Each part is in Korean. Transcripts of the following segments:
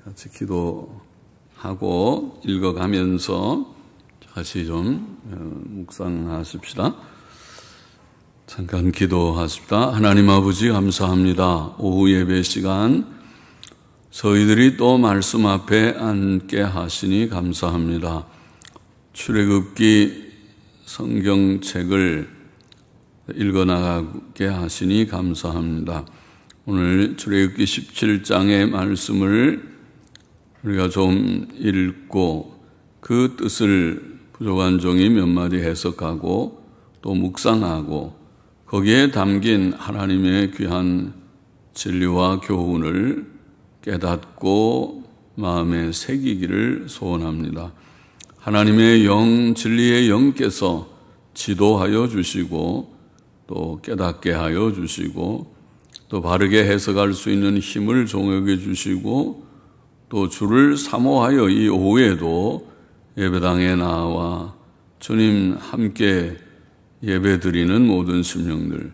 같이 기도하고 읽어가면서 같이 좀 묵상하십시다. 잠깐 기도하십시다. 하나님 아버지 감사합니다. 오후 예배 시간 저희들이 또 말씀 앞에 앉게 하시니 감사합니다. 출애굽기 성경책을 읽어나가게 하시니 감사합니다. 오늘 출애굽기 17장의 말씀을 우리가 좀 읽고 그 뜻을 부족한 종이 몇 마디 해석하고 또 묵상하고 거기에 담긴 하나님의 귀한 진리와 교훈을 깨닫고 마음에 새기기를 소원합니다. 하나님의 영, 진리의 영께서 지도하여 주시고 또 깨닫게 하여 주시고 또 바르게 해석할 수 있는 힘을 종에게 주시고 또 주를 사모하여 이 오후에도 예배당에 나와 주님 함께 예배드리는 모든 심령들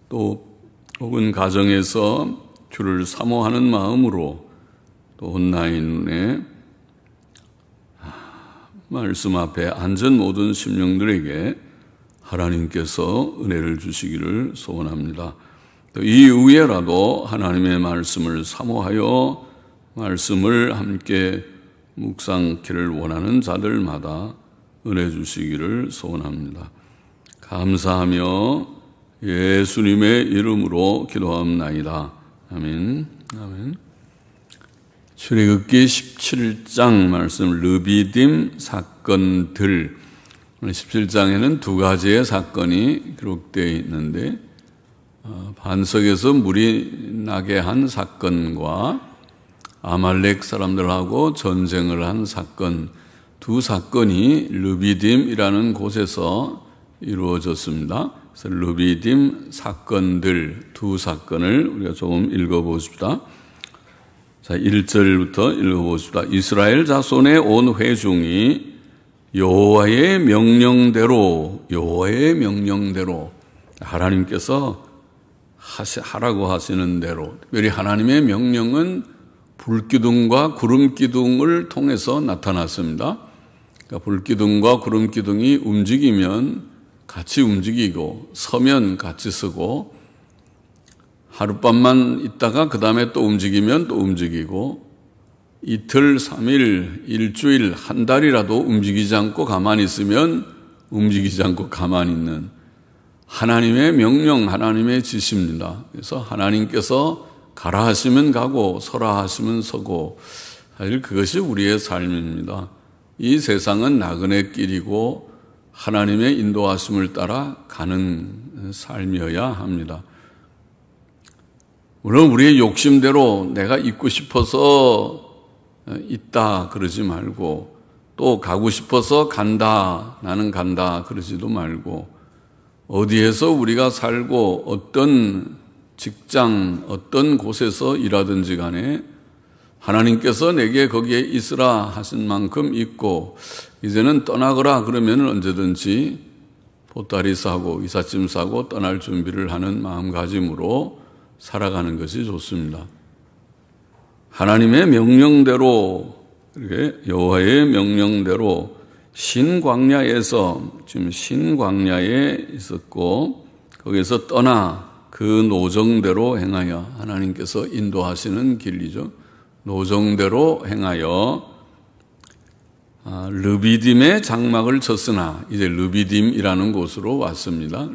또 혹은 가정에서 주를 사모하는 마음으로 또 온라인 눈에 말씀 앞에 앉은 모든 심령들에게 하나님께서 은혜를 주시기를 소원합니다. 또 이 이후에라도 하나님의 말씀을 사모하여 말씀을 함께 묵상키를 원하는 자들마다 은혜 주시기를 소원합니다. 감사하며 예수님의 이름으로 기도합나이다. 아멘. 아멘. 출애굽기 17장 말씀 르비딤 사건들. 17장에는 두 가지의 사건이 기록되어 있는데 반석에서 물이 나게 한 사건과 아말렉 사람들하고 전쟁을 한 사건, 두 사건이 르비딤이라는 곳에서 이루어졌습니다. 그래서 르비딤 사건들, 두 사건을 우리가 조금 읽어보십시다. 자, 1절부터 읽어보십시다. 이스라엘 자손의 온 회중이 여호와의 명령대로 하나님께서 하라고 하시는 대로, 특별히 하나님의 명령은 불기둥과 구름기둥을 통해서 나타났습니다. 그러니까 불기둥과 구름기둥이 움직이면 같이 움직이고 서면 같이 서고 하룻밤만 있다가 그 다음에 또 움직이면 또 움직이고 이틀, 3일, 일주일, 한 달이라도 움직이지 않고 가만히 있으면 움직이지 않고 가만히 있는 하나님의 명령, 하나님의 지시입니다. 그래서 하나님께서 가라 하시면 가고 서라 하시면 서고 사실 그것이 우리의 삶입니다. 이 세상은 나그네 길이고 하나님의 인도하심을 따라 가는 삶이어야 합니다. 물론 우리의 욕심대로 내가 있고 싶어서 있다 그러지 말고 또 가고 싶어서 간다 나는 간다 그러지도 말고 어디에서 우리가 살고 어떤 직장, 어떤 곳에서 일하든지 간에 하나님께서 내게 거기에 있으라 하신 만큼 있고 이제는 떠나거라 그러면 언제든지 보따리 싸고 이삿짐 싸고 떠날 준비를 하는 마음가짐으로 살아가는 것이 좋습니다. 하나님의 명령대로 여호와의 명령대로 신광야에서 지금 신광야에 있었고 거기에서 떠나 그 노정대로 행하여 하나님께서 인도하시는 길이죠. 노정대로 행하여 르비딤의 장막을 쳤으나 이제 르비딤이라는 곳으로 왔습니다.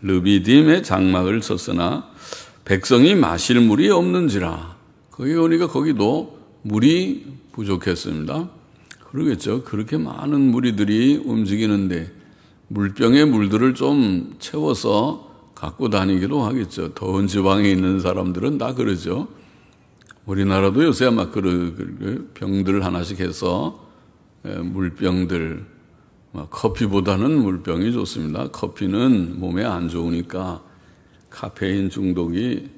르비딤의 장막을 쳤으나 백성이 마실 물이 없는지라. 거기 오니까 거기도 물이 부족했습니다. 그러겠죠. 그렇게 많은 무리들이 움직이는데 물병에 물들을 좀 채워서 갖고 다니기도 하겠죠. 더운 지방에 있는 사람들은 다 그러죠. 우리나라도 요새 아마 병들 하나씩 해서 물병들, 커피보다는 물병이 좋습니다. 커피는 몸에 안 좋으니까 카페인 중독이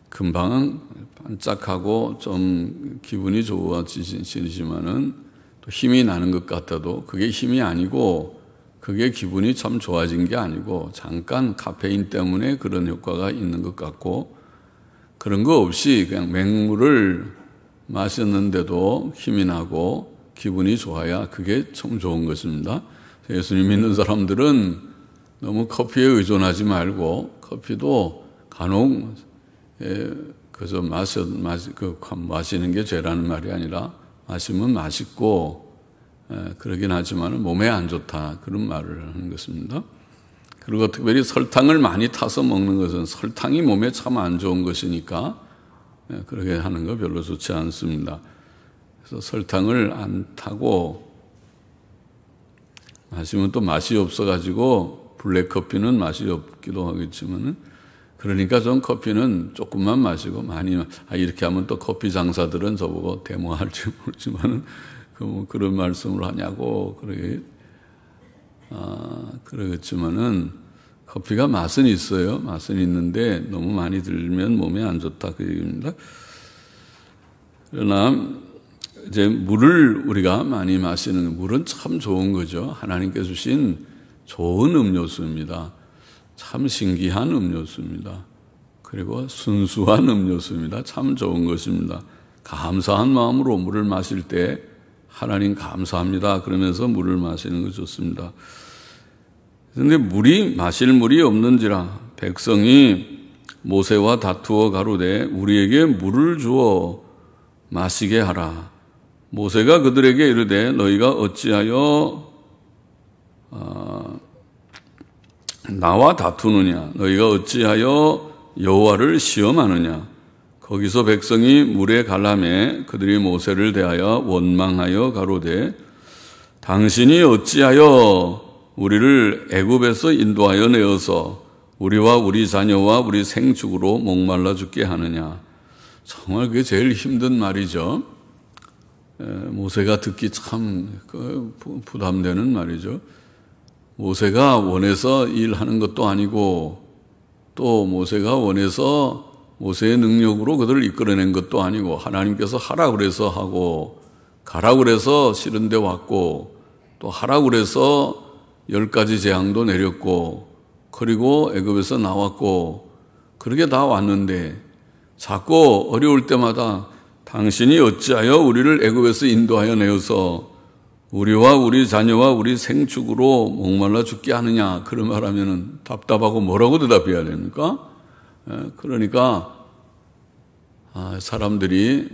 금방 반짝하고 좀 기분이 좋아지지만은 또 힘이 나는 것 같아도 그게 힘이 아니고 그게 기분이 참 좋아진 게 아니고 잠깐 카페인 때문에 그런 효과가 있는 것 같고 그런 거 없이 그냥 맹물을 마셨는데도 힘이 나고 기분이 좋아야 그게 참 좋은 것입니다. 예수님 믿는 사람들은 너무 커피에 의존하지 말고 커피도 간혹 그저 마시는 게 죄라는 말이 아니라 마시면 맛있고 그러긴 하지만 몸에 안 좋다 그런 말을 하는 것입니다. 그리고 특별히 설탕을 많이 타서 먹는 것은 설탕이 몸에 참 안 좋은 것이니까 그렇게 하는 거 별로 좋지 않습니다. 그래서 설탕을 안 타고 마시면 또 맛이 없어가지고 블랙커피는 맛이 없기도 하겠지만은 그러니까 좀 커피는 조금만 마시고 많이 이렇게 하면 또 커피 장사들은 저보고 데모할지 모르지만은 그런 말씀을 하냐고 그러겠지만은 커피가 맛은 있어요. 맛은 있는데 너무 많이 들면 몸에 안 좋다 그 얘기입니다. 그러나 이제 물을 우리가 많이 마시는 물은 참 좋은 거죠. 하나님께 주신 좋은 음료수입니다. 참 신기한 음료수입니다. 그리고 순수한 음료수입니다. 참 좋은 것입니다. 감사한 마음으로 물을 마실 때 하나님 감사합니다. 그러면서 물을 마시는 거 좋습니다. 그런데 마실 물이 없는지라 백성이 모세와 다투어 가로되 우리에게 물을 주어 마시게 하라. 모세가 그들에게 이르되 너희가 어찌하여 나와 다투느냐? 너희가 어찌하여 여호와를 시험하느냐? 거기서 백성이 물에 갈라매 그들이 모세를 대하여 원망하여 가로되 당신이 어찌하여 우리를 애굽에서 인도하여 내어서 우리와 우리 자녀와 우리 생축으로 목말라 죽게 하느냐? 정말 그게 제일 힘든 말이죠. 모세가 듣기 참 부담되는 말이죠. 모세가 원해서 일하는 것도 아니고 또 모세가 원해서 모세의 능력으로 그들을 이끌어낸 것도 아니고 하나님께서 하라 그래서 하고 가라 그래서 싫은 데 왔고 또 하라 그래서 10가지 재앙도 내렸고 그리고 애굽에서 나왔고 그렇게 다 왔는데 자꾸 어려울 때마다 당신이 어찌하여 우리를 애굽에서 인도하여 내어서 우리와 우리 자녀와 우리 생축으로 목말라 죽게 하느냐 그런 말하면은 답답하고 뭐라고 대답해야 됩니까? 그러니까 사람들이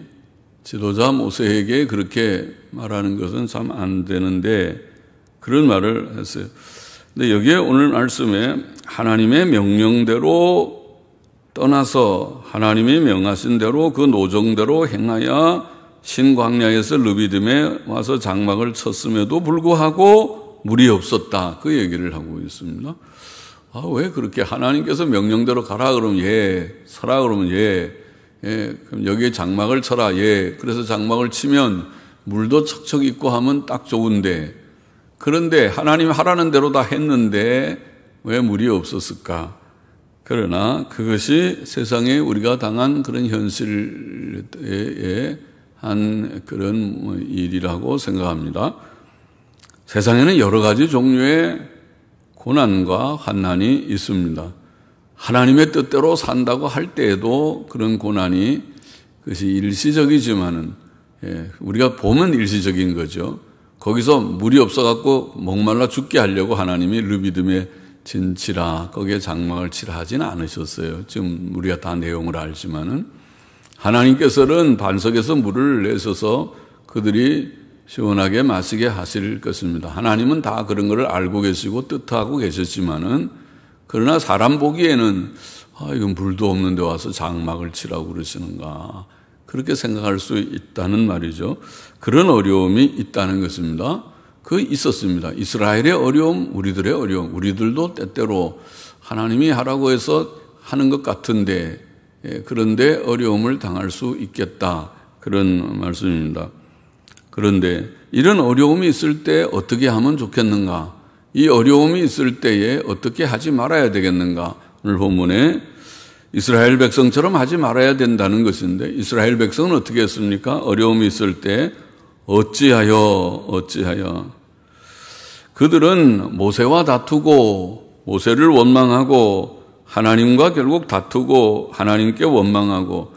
지도자 모세에게 그렇게 말하는 것은 참 안 되는데 그런 말을 했어요. 근데 여기에 오늘 말씀에 하나님의 명령대로 떠나서 하나님이 명하신 대로 그 노정대로 행하여 신광야에서 르비딤에 와서 장막을 쳤음에도 불구하고 물이 없었다. 그 얘기를 하고 있습니다. 왜 그렇게 하나님께서 명령대로 가라 그러면 예, 서라 그러면 예, 그럼 여기에 장막을 쳐라 예. 그래서 장막을 치면 물도 척척 있고 하면 딱 좋은데 그런데 하나님 하라는 대로 다 했는데 왜 물이 없었을까? 그러나 그것이 세상에 우리가 당한 그런 현실에 한 그런 일이라고 생각합니다. 세상에는 여러 가지 종류의 고난과 환난이 있습니다. 하나님의 뜻대로 산다고 할 때에도 그런 고난이 그것이 일시적이지만은 우리가 보면 일시적인 거죠. 거기서 물이 없어갖고 목말라 죽게 하려고 하나님이 르비딤에 진치라 거기에 장막을 치라 하지는 않으셨어요. 지금 우리가 다 내용을 알지만은 하나님께서는 반석에서 물을 내셔서 그들이 시원하게 마시게 하실 것입니다. 하나님은 다 그런 것을 알고 계시고 뜻하고 계셨지만은 그러나 사람 보기에는 이건 물도 없는데 와서 장막을 치라고 그러시는가 그렇게 생각할 수 있다는 말이죠. 그런 어려움이 있다는 것입니다. 있었습니다. 이스라엘의 어려움, 우리들의 어려움, 우리들도 때때로 하나님이 하라고 해서 하는 것 같은데 그런데 어려움을 당할 수 있겠다. 그런 말씀입니다. 그런데 이런 어려움이 있을 때 어떻게 하면 좋겠는가? 이 어려움이 있을 때에 어떻게 하지 말아야 되겠는가? 오늘 본문에 이스라엘 백성처럼 하지 말아야 된다는 것인데 이스라엘 백성은 어떻게 했습니까? 어려움이 있을 때 어찌하여 그들은 모세와 다투고 모세를 원망하고 하나님과 결국 다투고 하나님께 원망하고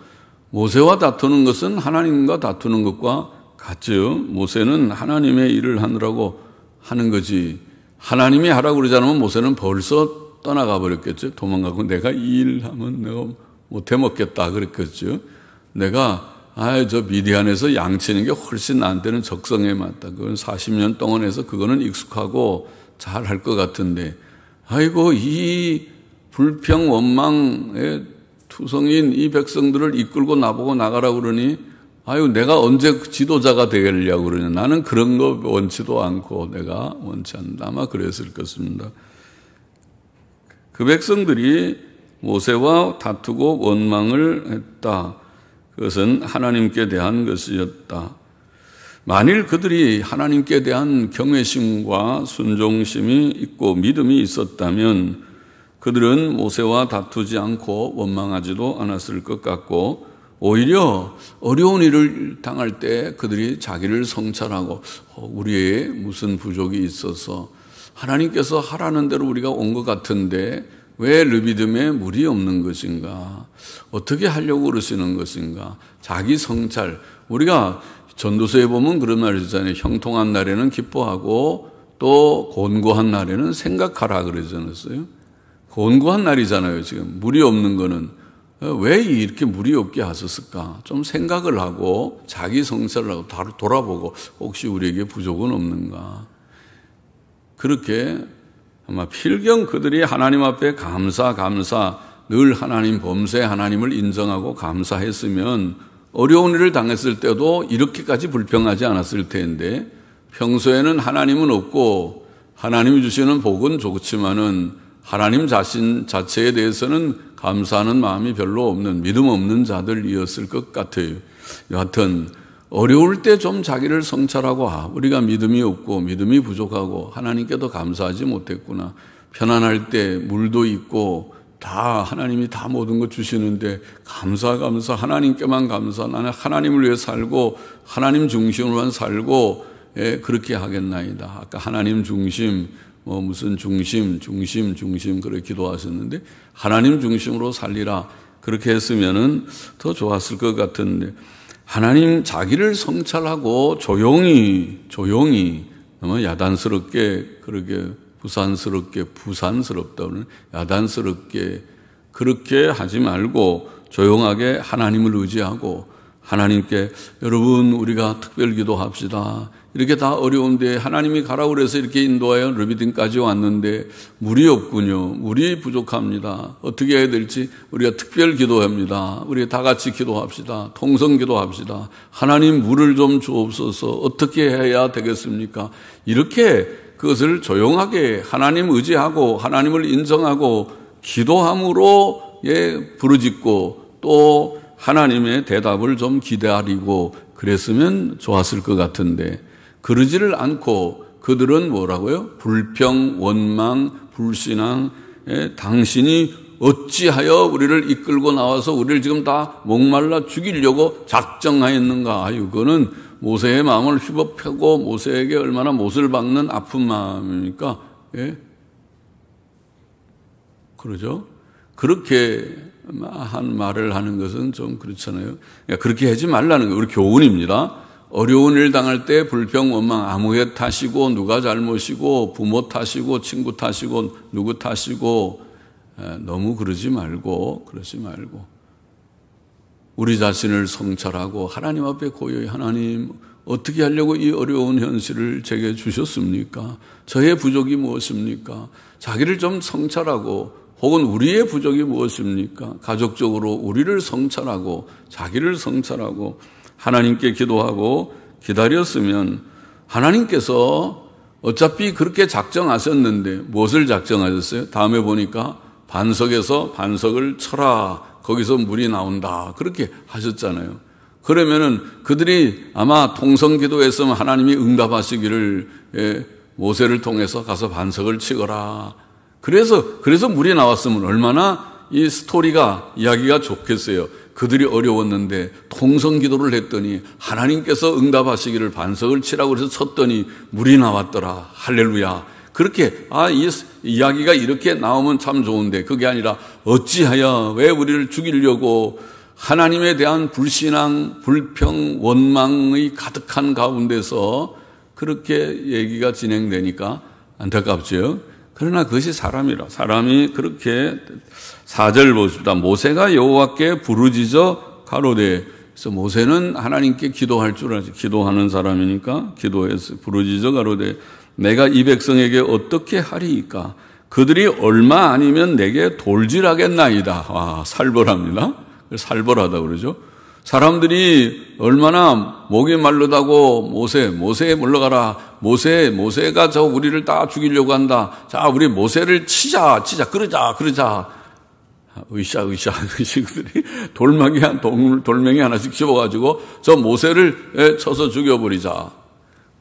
모세와 다투는 것은 하나님과 다투는 것과 같죠. 모세는 하나님의 일을 하느라고 하는 거지. 하나님이 하라고 그러지 않으면 모세는 벌써 떠나가 버렸겠죠. 도망가고 내가 이 일 하면 내가 못 해먹겠다 그랬겠죠. 내가 저 미디안에서 양치는 게 훨씬 나한테는 적성에 맞다. 그건 40년 동안 해서 그거는 익숙하고 잘 할 것 같은데 아이고 이 불평 원망의 투성인 이 백성들을 이끌고 나보고 나가라고 그러니 아유 내가 언제 지도자가 되려고 그러냐. 나는 그런 거 원치도 않고 내가 원치 않는다. 아마 그랬을 것입니다. 그 백성들이 모세와 다투고 원망을 했다. 그것은 하나님께 대한 것이었다. 만일 그들이 하나님께 대한 경외심과 순종심이 있고 믿음이 있었다면 그들은 모세와 다투지 않고 원망하지도 않았을 것 같고 오히려 어려운 일을 당할 때 그들이 자기를 성찰하고 우리의 무슨 부족이 있어서 하나님께서 하라는 대로 우리가 온 것 같은데 왜 르비딤에 물이 없는 것인가? 어떻게 하려고 그러시는 것인가? 자기 성찰. 우리가 전도서에 보면 그런 말이 있잖아요. 형통한 날에는 기뻐하고 또 곤고한 날에는 생각하라 그러지 않았어요? 곤고한 날이잖아요. 지금 물이 없는 거는 왜 이렇게 물이 없게 하셨을까? 좀 생각을 하고 자기 성찰을 하고 돌아보고 혹시 우리에게 부족은 없는가? 그렇게 아마 필경 그들이 하나님 앞에 감사 늘 하나님 범세 하나님을 인정하고 감사했으면 어려운 일을 당했을 때도 이렇게까지 불평하지 않았을 텐데 평소에는 하나님은 없고 하나님이 주시는 복은 좋지만은 하나님 자체에 대해서는 감사하는 마음이 별로 없는 믿음 없는 자들이었을 것 같아요. 여하튼 어려울 때 좀 자기를 성찰하고 우리가 믿음이 없고 믿음이 부족하고 하나님께도 감사하지 못했구나. 편안할 때 물도 있고 다 하나님이 다 모든 것 주시는데 감사 하나님께만 감사. 나는 하나님을 위해 살고 하나님 중심으로만 살고 그렇게 하겠나이다. 아까 하나님 중심 무슨 중심 그렇게 기도하셨는데 하나님 중심으로 살리라 그렇게 했으면은 더 좋았을 것 같은데 하나님 자기를 성찰하고 조용히 너무 야단스럽게 그렇게 부산스럽다고는 야단스럽게 그렇게 하지 말고 조용하게 하나님을 의지하고 하나님께 여러분 우리가 특별 기도합시다. 이렇게 다 어려운데 하나님이 가라고 그래서 이렇게 인도하여 르비딤까지 왔는데 물이 없군요. 물이 부족합니다. 어떻게 해야 될지 우리가 특별 기도합니다. 우리 다 같이 기도합시다. 통성 기도합시다. 하나님 물을 좀 주옵소서. 어떻게 해야 되겠습니까? 이렇게 그것을 조용하게 하나님 의지하고 하나님을 인정하고 기도함으로 부르짖고 또 하나님의 대답을 좀 기다리고 그랬으면 좋았을 것 같은데 그러지를 않고 그들은 뭐라고요? 불평, 원망, 불신앙, 당신이 어찌하여 우리를 이끌고 나와서 우리를 지금 다 목말라 죽이려고 작정하였는가? 그거는 모세의 마음을 휘법하고 모세에게 얼마나 못을 박는 아픈 마음입니까? 그러죠? 그렇게 한 말을 하는 것은 좀 그렇잖아요. 그렇게 하지 말라는 거예요. 우리 교훈입니다. 어려운 일 당할 때 불평, 원망, 아무개 탓이고 누가 잘못이고 부모 탓이고 친구 탓이고 누구 탓이고 너무 그러지 말고 우리 자신을 성찰하고 하나님 앞에 고요히 하나님 어떻게 하려고 이 어려운 현실을 제게 주셨습니까? 저의 부족이 무엇입니까? 자기를 좀 성찰하고 혹은 우리의 부족이 무엇입니까? 가족적으로 우리를 성찰하고 자기를 성찰하고 하나님께 기도하고 기다렸으면 하나님께서 어차피 그렇게 작정하셨는데 무엇을 작정하셨어요? 다음에 보니까 반석에서 반석을 쳐라. 거기서 물이 나온다. 그렇게 하셨잖아요. 그러면은 그들이 아마 통성기도했으면 하나님이 응답하시기를 모세를 통해서 가서 반석을 치거라. 그래서 물이 나왔으면 얼마나 이 스토리가 이야기가 좋겠어요. 그들이 어려웠는데 통성기도를 했더니 하나님께서 응답하시기를 반석을 치라고 해서 쳤더니 물이 나왔더라. 할렐루야. 그렇게 이 이야기가 이렇게 나오면 참 좋은데 그게 아니라 어찌하여 왜 우리를 죽이려고 하나님에 대한 불신앙, 불평, 원망의 가득한 가운데서 그렇게 얘기가 진행되니까 안타깝죠. 그러나 그것이 사람이라. 사람이 그렇게 4절 보십시다. 모세가 여호와께 부르짖어 가로되. 그래서 모세는 하나님께 기도할 줄 알지. 기도하는 사람이니까 기도해서 부르짖어 가로되 내가 이 백성에게 어떻게 하리이까? 그들이 얼마 아니면 내게 돌질하겠나이다. 와, 살벌합니다. 살벌하다 그러죠. 사람들이 얼마나 목이 마르다고 모세 물러가라. 모세가 저 우리를 다 죽이려고 한다. 자, 우리 모세를 치자, 그러자. 의식들이 돌멩이 하나씩 집어가지고 저 모세를 쳐서 죽여버리자.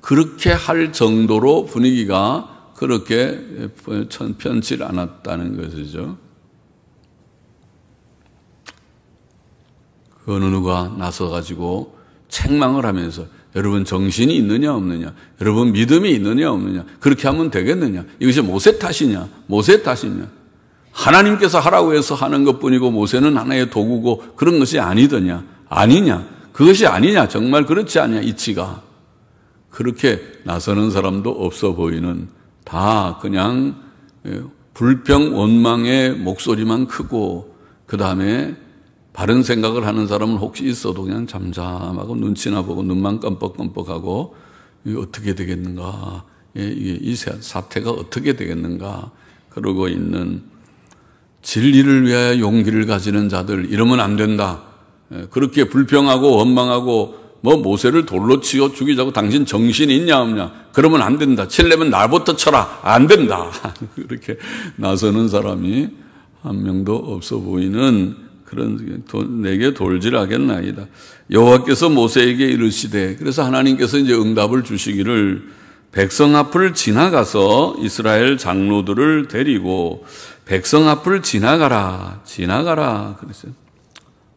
그렇게 할 정도로 분위기가 그렇게 편치 않았다는 것이죠. 그 어느 누가 나서가지고 책망을 하면서 여러분 정신이 있느냐 없느냐, 여러분 믿음이 있느냐 없느냐, 그렇게 하면 되겠느냐, 이것이 모세 탓이냐, 하나님께서 하라고 해서 하는 것뿐이고 모세는 하나의 도구고 그런 것이 아니더냐, 그것이 아니냐, 정말 그렇지 않냐, 이치가. 그렇게 나서는 사람도 없어 보이는, 다 그냥 불평 원망의 목소리만 크고, 그 다음에 바른 생각을 하는 사람은 혹시 있어도 그냥 잠잠하고 눈치나 보고 눈만 껌뻑껌뻑하고 이게 어떻게 되겠는가, 이 사태가 어떻게 되겠는가 그러고 있는, 진리를 위하여 용기를 가지는 자들, 이러면 안 된다. 그렇게 불평하고 원망하고 모세를 돌로 치고 죽이자고 당신 정신이 있냐 없냐, 그러면 안 된다. 칠려면 나부터 쳐라. 안 된다. 그렇게 나서는 사람이 한 명도 없어 보이는 그런, 내게 돌질하겠나이다. 여호와께서 모세에게 이르시되, 그래서 하나님께서 이제 응답을 주시기를, 백성 앞을 지나가서 이스라엘 장로들을 데리고 백성 앞을 지나가라 그랬어요.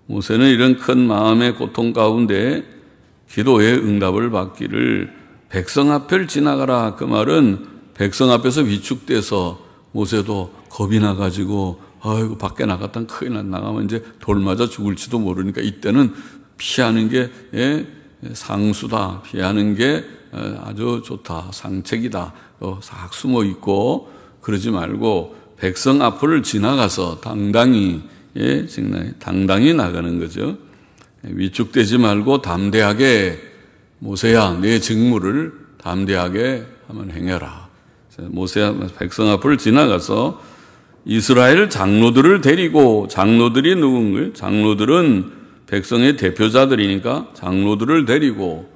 모세는 이런 큰 마음의 고통 가운데 기도의 응답을 받기를, 백성 앞을 지나가라. 그 말은 백성 앞에서 위축돼서 모세도 겁이 나가지고 아이고 밖에 나갔다가 큰일 나가면 이제 돌 맞아 죽을지도 모르니까 이때는 피하는 게 상수다. 피하는 게 아주 좋다. 상책이다. 싹 숨어 있고 그러지 말고 백성 앞을 지나가서 당당히 나가는 거죠. 위축되지 말고 담대하게, 모세야 내 직무를 담대하게 한번 행해라. 모세야 백성 앞을 지나가서 이스라엘 장로들을 데리고, 장로들이 누군가요? 장로들은 백성의 대표자들이니까 장로들을 데리고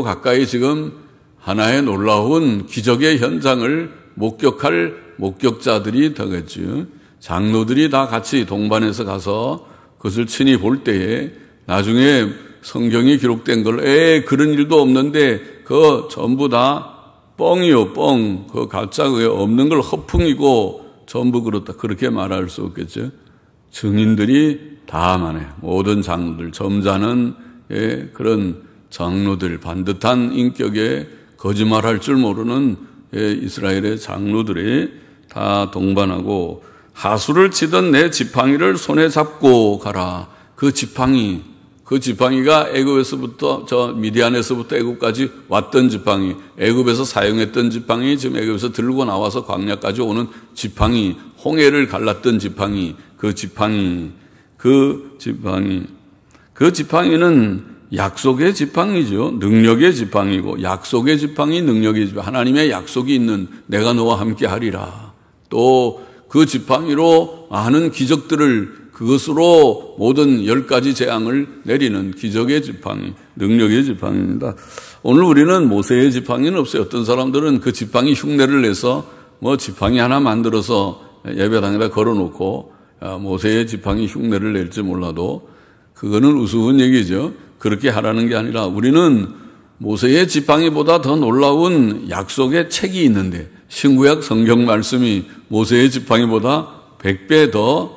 가까이 지금 하나의 놀라운 기적의 현장을 목격할 목격자들이 되겠죠. 장로들이 다 같이 동반해서 가서 그것을 친히 볼 때에 나중에 성경이 기록된 걸, 그런 일도 없는데 그거 전부 다 뻥이요, 뻥. 그 가짜, 그게 없는 걸 허풍이고 전부 그렇다. 그렇게 말할 수 없겠죠. 증인들이 다 많아요. 모든 장로들, 점잖은 그런 장로들, 반듯한 인격에 거짓말할 줄 모르는 이스라엘의 장로들이 다 동반하고, 하수를 치던 내 지팡이를 손에 잡고 가라. 그 지팡이가 애굽에서부터 미디안에서부터 애굽까지 왔던 지팡이, 애굽에서 사용했던 지팡이, 지금 애굽에서 들고 나와서 광야까지 오는 지팡이, 홍해를 갈랐던 지팡이, 그 지팡이는 약속의 지팡이죠. 능력의 지팡이고, 약속의 지팡이, 능력의 지팡이, 하나님의 약속이 있는, 내가 너와 함께 하리라. 또 그 지팡이로 많은 기적들을, 그것으로 모든 10가지 재앙을 내리는 기적의 지팡이, 능력의 지팡이입니다. 오늘 우리는 모세의 지팡이는 없어요. 어떤 사람들은 그 지팡이 흉내를 내서 지팡이 하나 만들어서 예배당에다 걸어놓고 모세의 지팡이 흉내를 낼지 몰라도 그거는 우스운 얘기죠. 그렇게 하라는 게 아니라, 우리는 모세의 지팡이보다 더 놀라운 약속의 책이 있는데, 신구약 성경 말씀이 모세의 지팡이보다 100배 더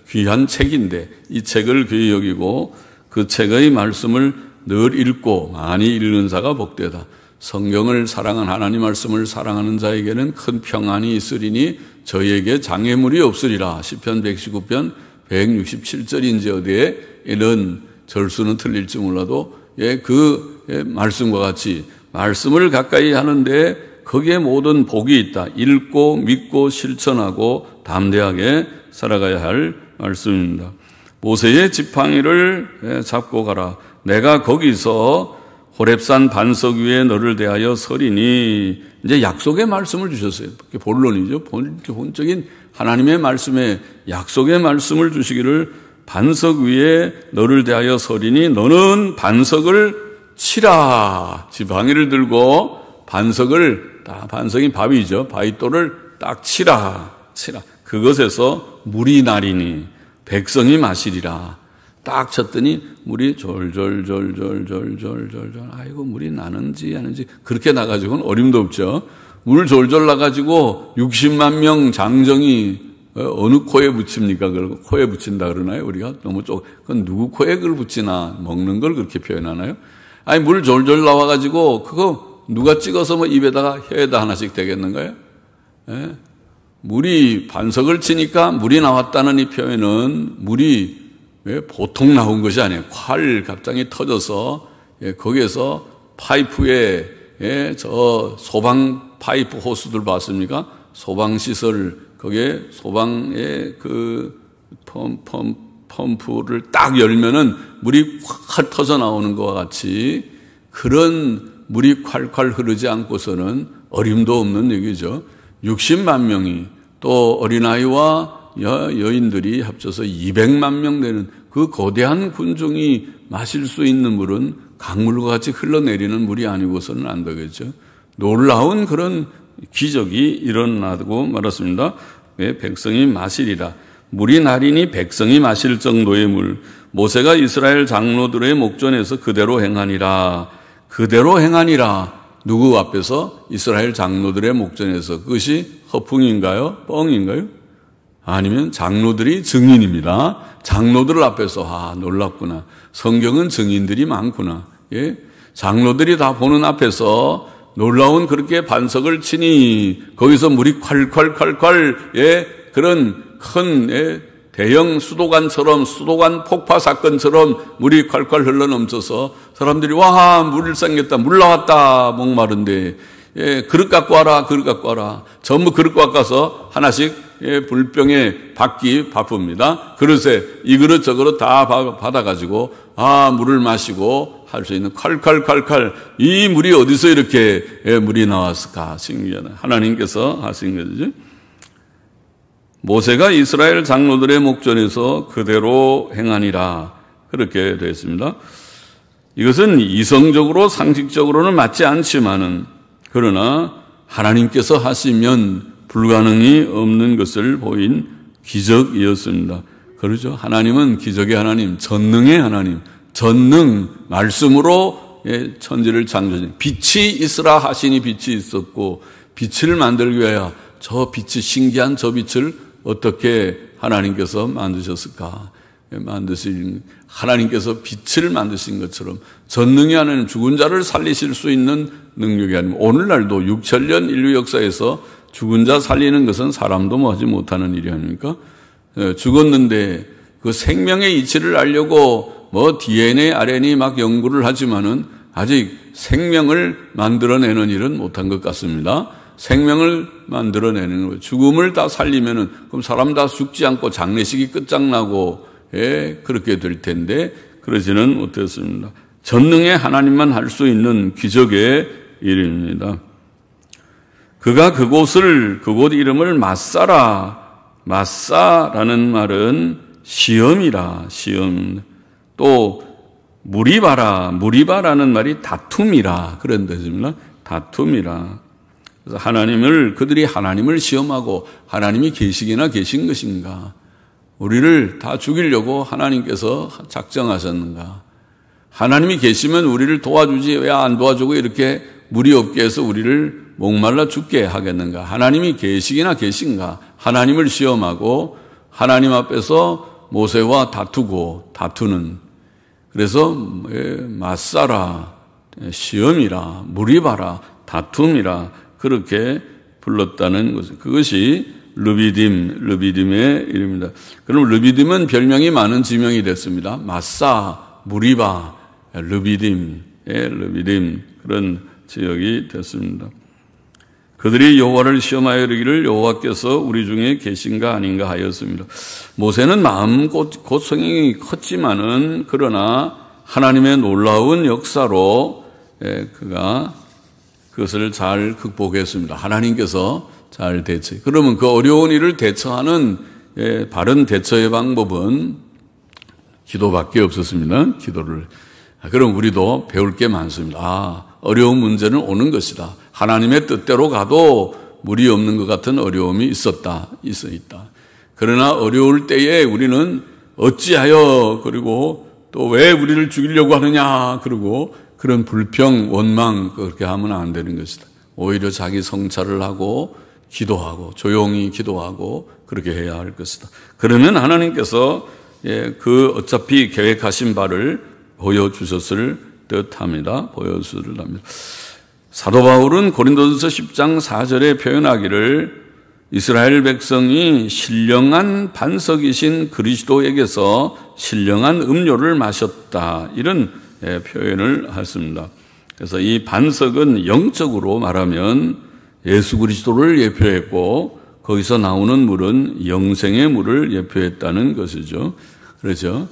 귀한 책인데, 이 책을 귀히 여기고 그 책의 말씀을 늘 읽고 많이 읽는 자가 복되다. 성경을 사랑하는, 하나님 말씀을 사랑하는 자에게는 큰 평안이 있으리니 저희에게 장애물이 없으리라. 시편 119편 167절인지 어디에 때에는 절수는 틀릴지 몰라도 그 말씀과 같이 말씀을 가까이 하는데 거기에 모든 복이 있다. 읽고 믿고 실천하고 담대하게 살아가야 할 말씀입니다. 모세의 지팡이를 잡고 가라. 내가 거기서 호렙산 반석 위에 너를 대하여 서리니, 이제 약속의 말씀을 주셨어요. 본론이죠. 본적인 하나님의 말씀에 약속의 말씀을 주시기를 반석 위에 너를 대하여 서리니 너는 반석을 치라. 지팡이를 들고 반석을, 반석이 바위죠. 바위돌을 딱 치라. 그것에서 물이 나리니 백성이 마시리라. 딱 쳤더니 물이 졸졸졸졸졸졸졸, 아이고 물이 나는지 아는지 그렇게 나가지고는 어림도 없죠. 물 졸졸 나가지고 60만 명 장정이 어느 코에 붙입니까? 그걸 코에 붙인다 그러나요? 우리가 너무 그건 누구 코에 그걸 붙이나, 먹는 걸 그렇게 표현하나요? 아니 물 졸졸 나와가지고 그거 누가 찍어서 뭐 입에다가 혀에다 하나씩 대겠는가요? 예? 물이 반석을 치니까 물이 나왔다는 이 표현은 물이 보통 나온 것이 아니에요. 콸 갑자기 터져서 거기에서 파이프에 저 소방 파이프 호스들 봤습니까? 소방 시설 거기에 소방의 그 펌프를 딱 열면은 물이 확 터져 나오는 것과 같이 그런 물이 콸콸 흐르지 않고서는 어림도 없는 얘기죠. 60만 명이 또 어린아이와 여인들이 합쳐서 200만 명 되는 그 거대한 군중이 마실 수 있는 물은 강물과 같이 흘러내리는 물이 아니고서는 안 되겠죠. 놀라운 그런 기적이 일어나고 말았습니다. 왜 백성이 마시리라. 물이 나리니 백성이 마실 정도의 물. 모세가 이스라엘 장로들의 목전에서 그대로 행하니라. 그대로 행하니라. 누구 앞에서? 이스라엘 장로들의 목전에서. 그것이 허풍인가요? 뻥인가요? 아니면 장로들이 증인입니다. 장로들 앞에서 놀랍구나. 성경은 증인들이 많구나. 예? 장로들이 다 보는 앞에서 놀라운 그렇게 반석을 치니 거기서 물이 콸콸콸콸 그런 큰 대형 수도관 폭파 사건처럼 물이 콸콸 흘러넘쳐서 사람들이 와 물을 생겼다, 물 나왔다 목마른데 그릇 갖고 와라, 그릇 갖고 와라. 전부 그릇 갖고 와서 하나씩 불병에 받기 바쁩니다. 그릇에 이 그릇 저 그릇 다 받아가지고 물을 마시고 할 수 있는 칼칼칼칼 이 물이 어디서 이렇게 물이 나왔을까? 신기하다. 하나님께서 하신 거죠. 모세가 이스라엘 장로들의 목전에서 그대로 행하니라. 그렇게 되어 있습니다. 이것은 이성적으로 상식적으로는 맞지 않지만은 그러나 하나님께서 하시면 불가능이 없는 것을 보인 기적이었습니다. 그렇죠. 하나님은 기적의 하나님, 전능의 하나님, 전능 말씀으로 천지를 창조하신 빛이 있으라 하시니 빛이 있었고 빛을 만들기 위하여 저 빛이 신기한 저 빛을 어떻게 하나님께서 만드셨을까? 하나님께서 빛을 만드신 것처럼 전능의 하나님, 죽은 자를 살리실 수 있는 능력이 아니면 오늘날도 6천년 인류 역사에서 죽은 자 살리는 것은 사람도 하지 못하는 일이 아닙니까? 죽었는데 그 생명의 이치를 알려고 DNA, RNA 막 연구를 하지만은 아직 생명을 만들어내는 일은 못한 것 같습니다. 생명을 만들어내는 거예요. 죽음을 다 살리면은 그럼 사람 다 죽지 않고 장례식이 끝장나고 그렇게 될 텐데 그러지는 못했습니다. 전능의 하나님만 할 수 있는 기적의 일입니다. 그가 그곳 이름을 마사라는 말은 시험이라, 시험. 또 무리바라는 말이 다툼이라 그런 뜻입니다. 다툼이라. 그래서 그들이 하나님을 시험하고 하나님이 계시기나 계신 것인가? 우리를 다 죽이려고 하나님께서 작정하셨는가? 하나님이 계시면 우리를 도와주지 왜 안 도와주고 이렇게 물이 없게 해서 우리를 목말라 죽게 하겠는가? 하나님이 계시기나 계신가? 하나님을 시험하고 하나님 앞에서 모세와 다투는 그래서 마사라, 시험이라, 무리바라, 다툼이라 그렇게 불렀다는 것은 그것이 르비딤의 이름입니다. 그럼 르비딤은 별명이 많은 지명이 됐습니다. 마사, 무리바, 르비딤 그런 지역이 됐습니다. 그들이 여호와를 시험하여 이르기를 여호와께서 우리 중에 계신가 아닌가 하였습니다. 모세는 마음 고성이 컸지만은 그러나 하나님의 놀라운 역사로 그가 그것을 잘 극복했습니다. 하나님께서 잘 대처. 그러면 그 어려운 일을 대처하는 바른 대처의 방법은 기도밖에 없었습니다. 기도를. 그럼 우리도 배울 게 많습니다. 어려운 문제는 오는 것이다. 하나님의 뜻대로 가도 무리 없는 것 같은 어려움이 있었다. 그러나 어려울 때에 우리는 어찌하여 그리고 또 왜 우리를 죽이려고 하느냐 그리고 그런 불평, 원망 그렇게 하면 안 되는 것이다. 오히려 자기 성찰을 하고 기도하고 조용히 기도하고 그렇게 해야 할 것이다. 그러면 하나님께서 그 어차피 계획하신 바를 보여주셨을 듯합니다. 보여주셨을 합니다. 사도 바울은 고린도전서 10장 4절에 표현하기를 이스라엘 백성이 신령한 반석이신 그리스도에게서 신령한 음료를 마셨다. 이런 표현을 했습니다. 그래서 이 반석은 영적으로 말하면 예수 그리스도를 예표했고 거기서 나오는 물은 영생의 물을 예표했다는 것이죠. 그렇죠.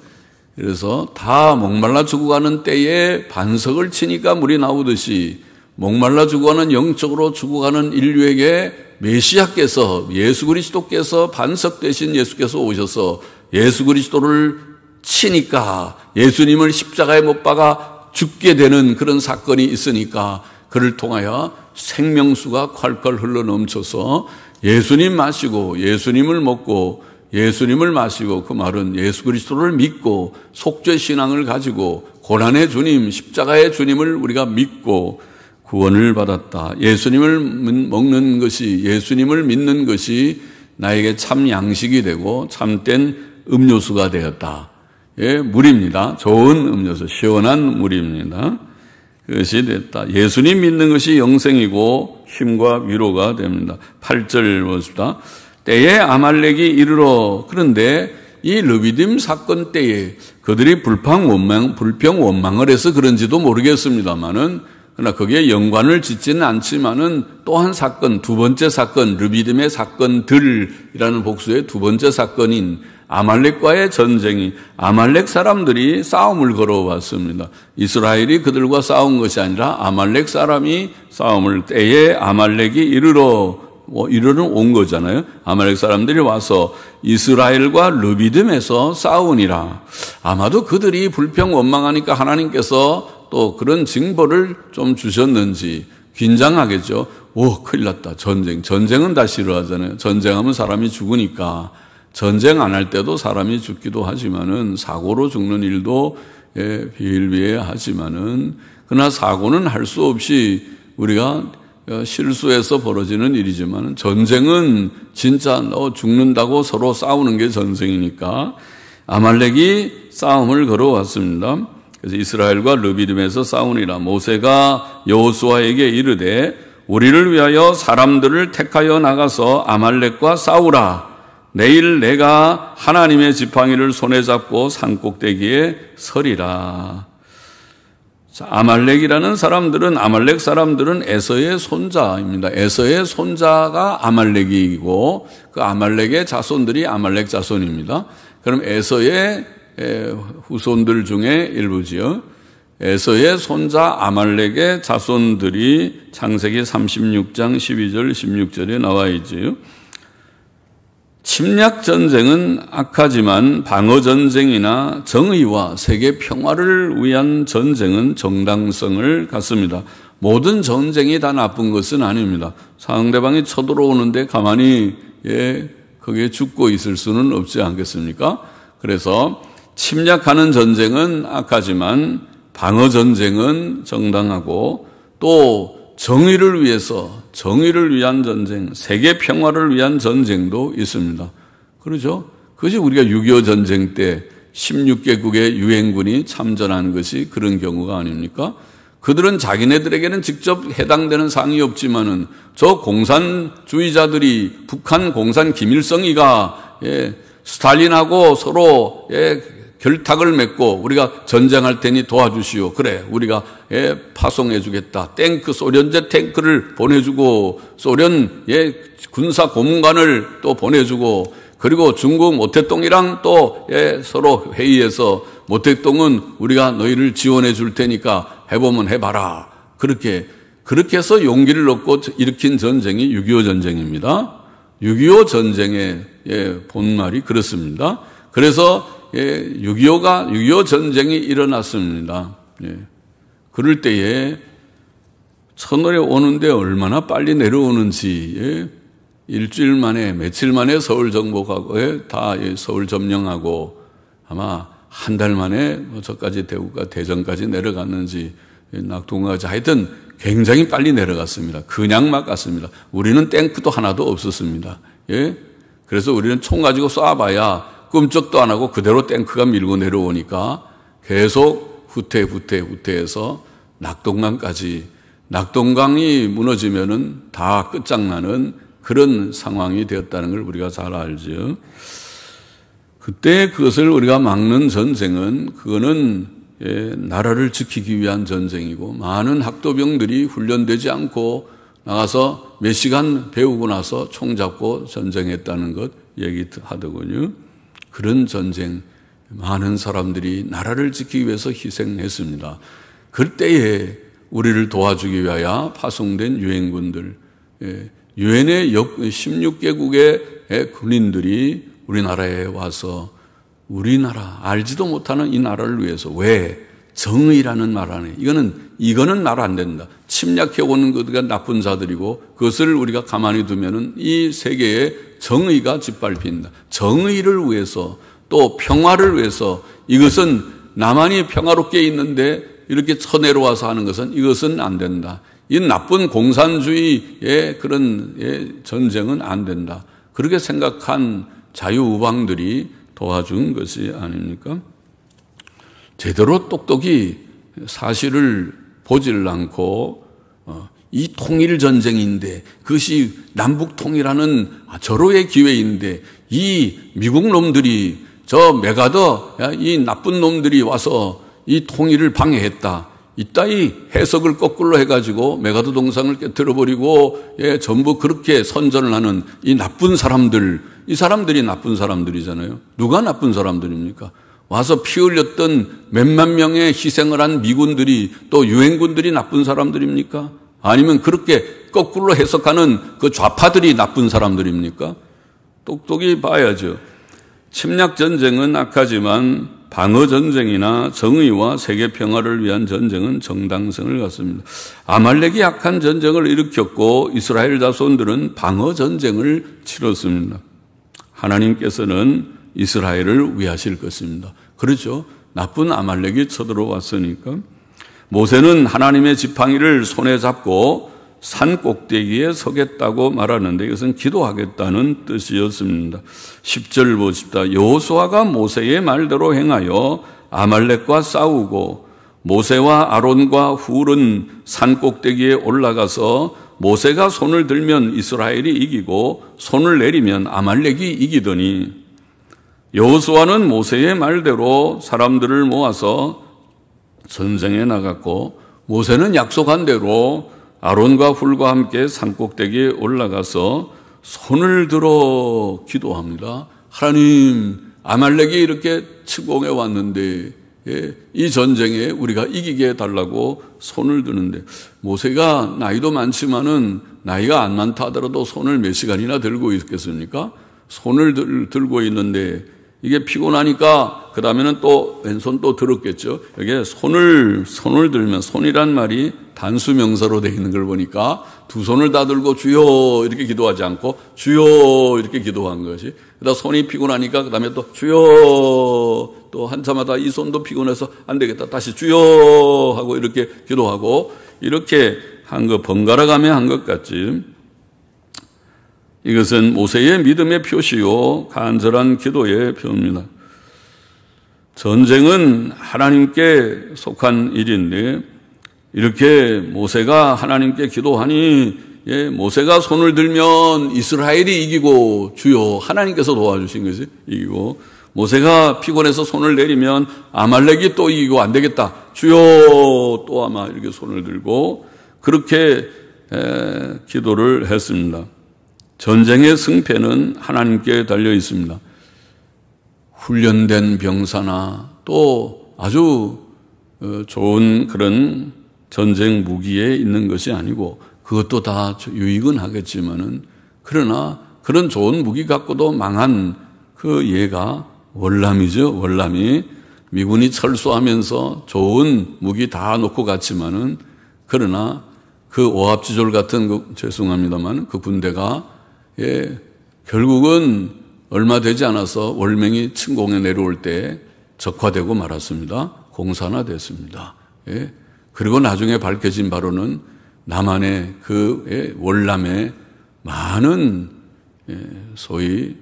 그래서 다 목말라 죽어가는 때에 반석을 치니까 물이 나오듯이 목말라 죽어가는 영적으로 죽어가는 인류에게 메시아께서 예수 그리스도께서 반석 대신 예수께서 오셔서 예수 그리스도를 치니까 예수님을 십자가에 못 박아 죽게 되는 그런 사건이 있으니까 그를 통하여 생명수가 콸콸 흘러넘쳐서 예수님 마시고 예수님을 먹고 예수님을 마시고 그 말은 예수 그리스도를 믿고 속죄 신앙을 가지고 고난의 주님 십자가의 주님을 우리가 믿고 구원을 받았다. 예수님을 먹는 것이 예수님을 믿는 것이 나에게 참 양식이 되고 참된 음료수가 되었다. 물입니다. 좋은 음료수, 시원한 물입니다. 그것이 됐다. 예수님 믿는 것이 영생이고 힘과 위로가 됩니다. 8절 보십시다. 때에 아말렉이 이르러 그런데 이 르비딤 사건 때에 그들이 불평 원망을 해서 그런지도 모르겠습니다만은 그러나 거기에 연관을 짓지는 않지만은 또 한 사건, 두 번째 사건, 르비딤의 사건들이라는 복수의 두 번째 사건인 아말렉과의 전쟁이 아말렉 사람들이 싸움을 걸어왔습니다. 이스라엘이 그들과 싸운 것이 아니라 아말렉 사람이 싸움을 때에 아말렉이 이르러는 온 거잖아요. 아말렉 사람들이 와서 이스라엘과 르비딤에서 싸우니라. 아마도 그들이 불평 원망하니까 하나님께서 또 그런 징벌을 좀 주셨는지 긴장하겠죠. 큰일 났다. 전쟁은 다 싫어하잖아요. 전쟁하면 사람이 죽으니까 전쟁 안 할 때도 사람이 죽기도 하지만은 사고로 죽는 일도 비일비재하지만은 그러나 사고는 할 수 없이 우리가 실수해서 벌어지는 일이지만 전쟁은 진짜 죽는다고 서로 싸우는 게 전쟁이니까 아말렉이 싸움을 걸어왔습니다. 그래서 이스라엘과 르비딤에서 싸우니라. 모세가 여호수아에게 이르되 우리를 위하여 사람들을 택하여 나가서 아말렉과 싸우라. 내일 내가 하나님의 지팡이를 손에 잡고 산꼭대기에 서리라. 아말렉이라는 사람들은 아말렉 사람들은 에서의 손자입니다. 에서의 손자가 아말렉이고 그 아말렉의 자손들이 아말렉 자손입니다. 그럼 에서의 후손들 중에 일부지요. 에서의 손자 아말렉의 자손들이 창세기 36장 12절 16절에 나와 있지요. 침략 전쟁은 악하지만 방어 전쟁이나 정의와 세계 평화를 위한 전쟁은 정당성을 갖습니다. 모든 전쟁이 다 나쁜 것은 아닙니다. 상대방이 쳐들어오는데 가만히 거기에 죽고 있을 수는 없지 않겠습니까? 그래서 침략하는 전쟁은 악하지만 방어 전쟁은 정당하고 또 정의를 위한 전쟁, 세계 평화를 위한 전쟁도 있습니다. 그렇죠? 그것이 우리가 6.25 전쟁 때 16개국의 유엔군이 참전한 것이 그런 경우가 아닙니까? 그들은 자기네들에게는 직접 해당되는 사항이 없지만은 저 공산주의자들이 북한 공산 김일성이가 스탈린하고 서로 결탁을 맺고 우리가 전쟁할 테니 도와주시오. 그래, 우리가 파송해 주겠다. 탱크, 소련제 탱크를 보내주고 소련 군사 고문관을 또 보내주고, 그리고 중국 모택동이랑 또 서로 회의해서 모택동은 우리가 너희를 지원해 줄 테니까 해보면 해봐라. 그렇게 해서 용기를 얻고 일으킨 전쟁이 6.25 전쟁입니다. 6.25 전쟁의 본말이 그렇습니다. 그래서 6.25 전쟁이 일어났습니다. 그럴 때에 첫날에 오는데 얼마나 빨리 내려오는지, 일주일 만에, 며칠 만에 서울 정복하고, 다 서울 점령하고, 아마 한 달 만에 저까지 대전까지 내려갔는지, 낙동까지 하여튼 굉장히 빨리 내려갔습니다. 그냥 막 갔습니다. 우리는 탱크도 하나도 없었습니다. 그래서 우리는 총 가지고 쏴봐야 끔찍도 안 하고 그대로 탱크가 밀고 내려오니까 계속 후퇴해서 낙동강까지, 낙동강이 무너지면은 다 끝장나는 그런 상황이 되었다는 걸 우리가 잘 알죠. 그때 그것을 우리가 막는 전쟁은, 그거는 나라를 지키기 위한 전쟁이고, 많은 학도병들이 훈련되지 않고 나가서 몇 시간 배우고 나서 총 잡고 전쟁했다는 것 얘기하더군요. 그런 전쟁, 많은 사람들이 나라를 지키기 위해서 희생했습니다. 그때에 우리를 도와주기 위하여 파송된 유엔군들, 유엔의 16개국의 군인들이 우리나라에 와서 우리나라, 알지도 못하는 이 나라를 위해서, 왜? 정의라는 말 안에, 이거는 말 안 된다. 침략해 오는 것가 나쁜 자들이고, 그것을 우리가 가만히 두면은 이 세계에 정의가 짓밟힌다. 정의를 위해서, 또 평화를 위해서, 이것은 나만이 평화롭게 있는데 이렇게 쳐내려와서 하는 것은, 이것은 안 된다. 이 나쁜 공산주의의 그런 전쟁은 안 된다. 그렇게 생각한 자유우방들이 도와준 것이 아닙니까? 제대로 똑똑히 사실을 보질 않고, 이 통일전쟁인데, 그것이 남북통일하는 절호의 기회인데, 이 미국 놈들이, 저 메가더, 이 나쁜 놈들이 와서 이 통일을 방해했다. 이따위 해석을 거꾸로 해가지고 메가더 동상을 깨트려버리고, 전부 그렇게 선전을 하는 이 나쁜 사람들, 이 사람들이 나쁜 사람들이잖아요. 누가 나쁜 사람들입니까? 와서 피 흘렸던 몇만 명의 희생을 한 미군들이, 또 유엔군들이 나쁜 사람들입니까? 아니면 그렇게 거꾸로 해석하는 그 좌파들이 나쁜 사람들입니까? 똑똑히 봐야죠. 침략전쟁은 악하지만 방어전쟁이나 정의와 세계평화를 위한 전쟁은 정당성을 갖습니다. 아말렉이 악한 전쟁을 일으켰고 이스라엘 자손들은 방어전쟁을 치렀습니다. 하나님께서는 이스라엘을 위하실 것입니다. 그렇죠. 나쁜 아말렉이 쳐들어왔으니까. 모세는 하나님의 지팡이를 손에 잡고 산 꼭대기에 서겠다고 말하는데, 이것은 기도하겠다는 뜻이었습니다. 10절 보십시다. 여호수아가 모세의 말대로 행하여 아말렉과 싸우고, 모세와 아론과 훌은 산 꼭대기에 올라가서 모세가 손을 들면 이스라엘이 이기고 손을 내리면 아말렉이 이기더니, 여호수아는 모세의 말대로 사람들을 모아서 전쟁에 나갔고, 모세는 약속한 대로 아론과 훌과 함께 산꼭대기에 올라가서 손을 들어 기도합니다. 하나님, 아말렉이 이렇게 침공해 왔는데 이 전쟁에 우리가 이기게 해달라고 손을 드는데, 모세가 나이도 많지만은 나이가 안 많다 하더라도 손을 몇 시간이나 들고 있겠습니까? 손을 들고 있는데, 이게 피곤하니까 그 다음에는 또 왼손 또 들었겠죠. 여기에 손을 들면, 손이란 말이 단수 명사로 되어 있는 걸 보니까 두 손을 다 들고 주여 이렇게 기도하지 않고 주여 이렇게 기도한 것이, 그다음 손이 피곤하니까 그 다음에 또 주여, 또 한참하다 이 손도 피곤해서 안 되겠다 다시 주여 하고 이렇게 기도하고, 이렇게 한 거 번갈아가며 한 것 같지. 이것은 모세의 믿음의 표시요 간절한 기도의 표입니다. 전쟁은 하나님께 속한 일인데, 이렇게 모세가 하나님께 기도하니 모세가 손을 들면 이스라엘이 이기고 주여 하나님께서 도와주신 것이 이기고 모세가 피곤해서 손을 내리면 아말렉이 또 이기고 안 되겠다. 주여 또 아마 이렇게 손을 들고 그렇게 기도를 했습니다. 전쟁의 승패는 하나님께 달려 있습니다. 훈련된 병사나 또 아주 좋은 그런 전쟁 무기에 있는 것이 아니고 그것도 다 유익은 하겠지만은 그러나 그런 좋은 무기 갖고도 망한 그 예가 월남이죠. 월남이 미군이 철수하면서 좋은 무기 다 놓고 갔지만은 그러나 그 오합지졸 같은 죄송합니다만 그 군대가 결국은 얼마 되지 않아서 월맹이 침공에 내려올 때 적화되고 말았습니다. 공산화됐습니다. 그리고 나중에 밝혀진 바로는 남한의 그 월남에 많은 소위